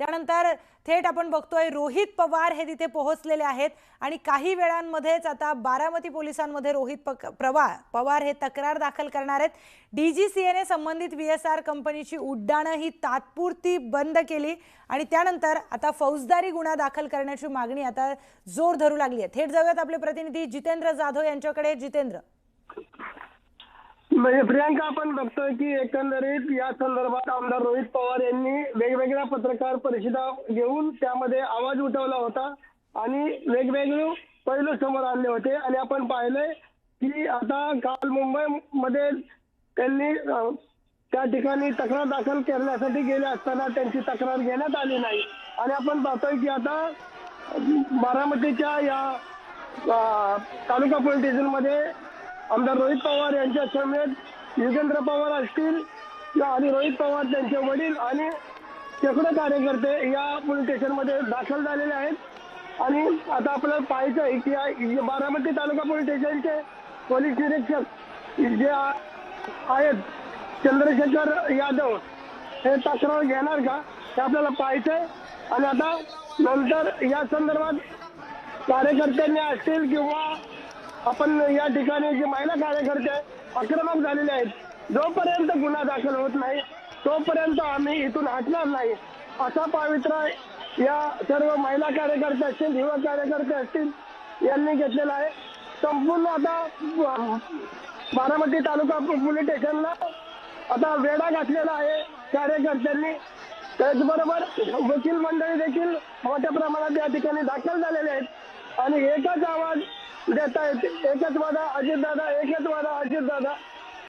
त्यानंतर थेट आपण बघतोय रोहित पवार हे तिथे पोहोचलेले आहेत आणि काही वेळांमध्येच आता बारामती पोलिसांमध्ये रोहित पवार हे तक्रार दाखल करणार आहेत। डीजीसीएने संबंधित VSR कंपनीची उड्डाणं ही तात्पुरती बंद केली आणि त्यानंतर आता फौजदारी गुन्हा दाखल करण्याची मागणी आता जोर धरू लागली आहे। थेट जाऊयात आपले प्रतिनिधी जितेंद्र जाधव यांच्याकडे। जितेंद्र, म्हणजे प्रियांका, आपण बघतोय की एकंदरीत या संदर्भात आमदार रोहित पवार यांनी वेगवेगळ्या पत्रकार परिषदा घेऊन त्यामध्ये आवाज उठवला होता आणि वेगवेगळे पैलू समोर आणले होते आणि आपण पाहिलंय की आता काल मुंबईमध्ये त्यांनी त्या ठिकाणी तक्रार दाखल करण्यासाठी गेले असताना त्यांची तक्रार घेण्यात आली नाही आणि आपण पाहतोय की आता बारामतीच्या या तालुका पोलीस स्टेशनमध्ये आमदार रोहित पवार यांच्या समेत युगेंद्र पवार असतील आणि रोहित पवार त्यांचे वडील आणि शेकडो कार्यकर्ते या पोलीस स्टेशनमध्ये दाखल झालेले आहेत। आणि आता आपल्याला पाहायचं आहे की बारामती तालुका पोलीस स्टेशनचे पोलीस निरीक्षक जे आहेत चंद्रशेखर यादव हे तक्रार घेणार का हे आपल्याला पाहायचंय। आणि आता नंतर या संदर्भात कार्यकर्त्यांनी असतील किंवा आपण या ठिकाणी जे महिला कार्यकर्ते आक्रमक झालेले आहेत, जोपर्यंत गुन्हा दाखल होत नाही तोपर्यंत आम्ही इथून हटणार नाही असा पवित्रा या सर्व महिला कार्यकर्ते असतील, युवा कार्यकर्ते असतील यांनी घेतलेला आहे। संपूर्ण आता बारामती तालुका पोलीस स्टेशनला आता वेढा घातलेला आहे कार्यकर्त्यांनी। त्याचबरोबर वकील मंडळी देखील मोठ्या प्रमाणात या ठिकाणी दाखल झालेले आहेत आणि एकच आवाज देत आहेत, एकच वादा अजितदादा, एकच वादा अजितदादा।